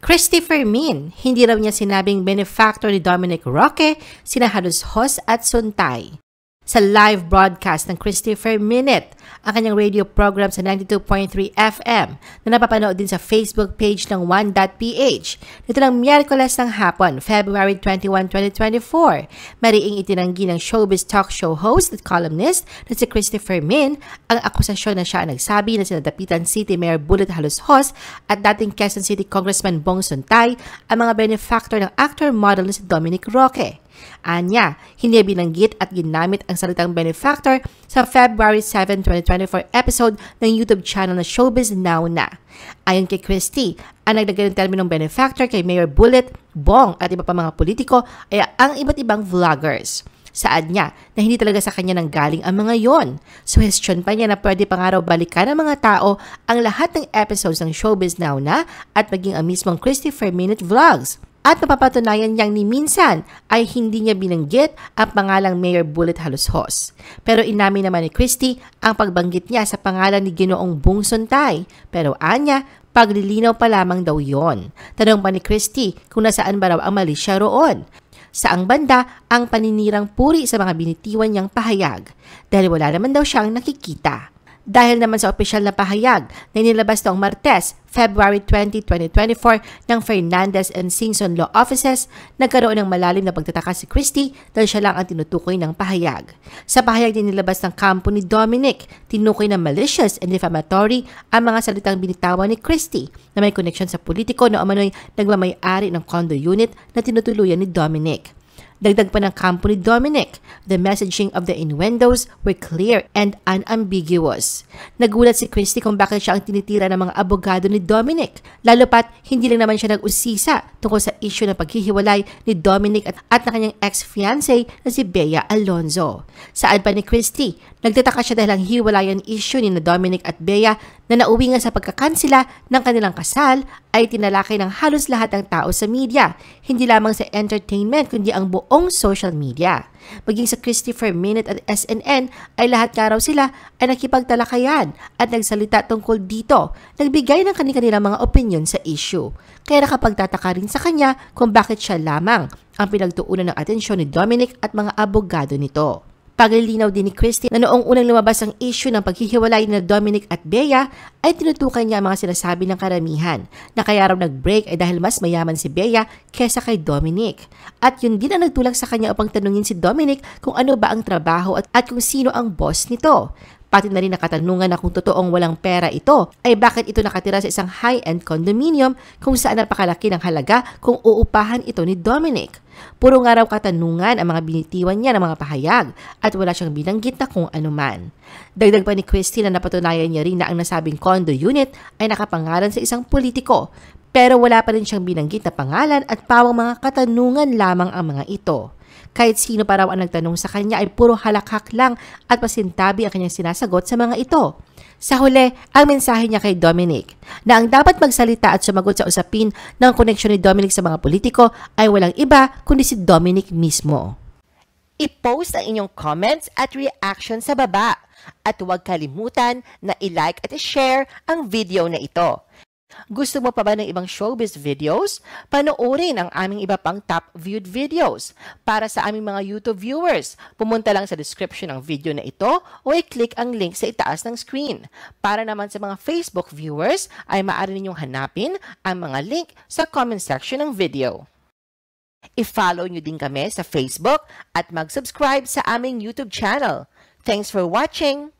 Christy Fermin, hindi raw niya sinabing benefactor ni Dominic Roque, sina Halos Hos at Suntay. Sa live broadcast ng Christy Ferminute, ang kanyang radio program sa 92.3 FM na napapanood din sa Facebook page ng 1.ph. Nito ng Miyerkules ng hapon, February 21, 2024, mariing itinanggi ng showbiz talk show host at columnist na si Christy Fermin ang akusasyon na siya ang nagsabi na sina Dapitan City Mayor Bullet Halos Hos at dating Quezon City Congressman Bong Suntay ang mga benefactor ng actor-model na si Dominic Roque. Anya, hindi binanggit at ginamit ang salitang benefactor sa February 7, 2024 episode ng YouTube channel na Showbiz Now Na. Ayon kay Christy, ang nagdagdag ng terminong benefactor kay Mayor Bullet, Bong at iba pa mga politiko ay ang iba't ibang vloggers. Saad niya na hindi talaga sa kanya nanggaling ang mga yon. Suhestyon pa niya na pwede pang araw balikan ng mga tao ang lahat ng episodes ng Showbiz Now Na at maging ang mismong Christy Ferminute Vlogs. At mapapatunayan niyang ni minsan ay hindi niya binanggit ang pangalang Mayor Bullet Halos Hos. Pero inamin naman ni Christy ang pagbanggit niya sa pangalan ni Ginoong Bong Suntay. Pero anya, paglilinaw pa lamang daw yon. Tanong pa ni Christy kung nasaan ba raw ang mali siya roon. Saang banda ang paninirang puri sa mga binitiwan niyang pahayag dahil wala naman daw siyang nakikita. Dahil naman sa opisyal na pahayag na inilabas noong Martes, February 20, 2024 ng Fernandez and Singson Law Offices, nagkaroon ng malalim na pagtataka si Christy dahil siya lang ang tinutukoy ng pahayag. Sa pahayag din nilabas ng kampo ni Dominic, tinukoy na malicious and defamatory ang mga salitang binitawan ni Christy na may koneksyon sa politiko na umano'y nagmamay-ari ng condo unit na tinutuluyan ni Dominic. Dagdag pa ng kampo ni Dominic, the messaging of the innuendos were clear and unambiguous. Nagulat si Christy kung bakit siya ang tinitira ng mga abogado ni Dominic, lalo pat hindi lang naman siya nag-usisa tungkol sa issue ng paghihiwalay ni Dominic at na kanyang ex-fiancé na si Bea Alonzo. Saad pa ni Christy, nagtataka siya dahil ang hiwalayan issue ni Dominic at Bea na nauwi nga sa pagkakansela ng kanilang kasal ay tinalakay ng halos lahat ng tao sa media, hindi lamang sa entertainment kundi ang buong social media. Maging sa Christy Ferminute at SNN ay lahat nga raw sila ay nakipagtalakayan at nagsalita tungkol dito, nagbigay ng kanilang mga opinion sa issue. Kaya nakapagtataka rin sa kanya kung bakit siya lamang ang pinagtuunan ng atensyon ni Dominic at mga abogado nito. Paglilinaw din ni Christy na noong unang lumabas ang issue ng paghihiwalay ni Dominic at Bea ay tinutukan niya ang mga sinasabi ng karamihan na kaya raw nag-break ay dahil mas mayaman si Bea kesa kay Dominic. At yun din ang nagtulak sa kanya upang tanungin si Dominic kung ano ba ang trabaho at kung sino ang boss nito. Pati na rin nakatanungan na kung totoong walang pera ito, ay bakit ito nakatira sa isang high-end condominium kung saan napakalaki ng halaga kung uupahan ito ni Dominic. Puro nga raw katanungan ang mga binitiwan niya ng mga pahayag at wala siyang binanggit na kung anuman. Dagdag pa ni Christy na napatunayan niya rin na ang nasabing condo unit ay nakapangalan sa isang politiko, pero wala pa rin siyang binanggit na pangalan at pawang mga katanungan lamang ang mga ito. Kahit sino pa raw ang nagtanong sa kanya ay puro halakhak lang at pasintabi ang kanyang sinasagot sa mga ito. Sa huli, ang mensahe niya kay Dominic na ang dapat magsalita at sumagot sa usapin ng koneksyon ni Dominic sa mga politiko ay walang iba kundi si Dominic mismo. I-post ang inyong comments at reaction sa baba at huwag kalimutan na i-like at i-share ang video na ito. Gusto mo pa ba ng ibang showbiz videos? Panoorin ang aming iba pang top viewed videos. Para sa aming mga YouTube viewers, pumunta lang sa description ng video na ito o i-click ang link sa itaas ng screen. Para naman sa mga Facebook viewers, ay maaari ninyong hanapin ang mga link sa comment section ng video. I-follow nyo din kami sa Facebook at mag-subscribe sa aming YouTube channel. Thanks for watching!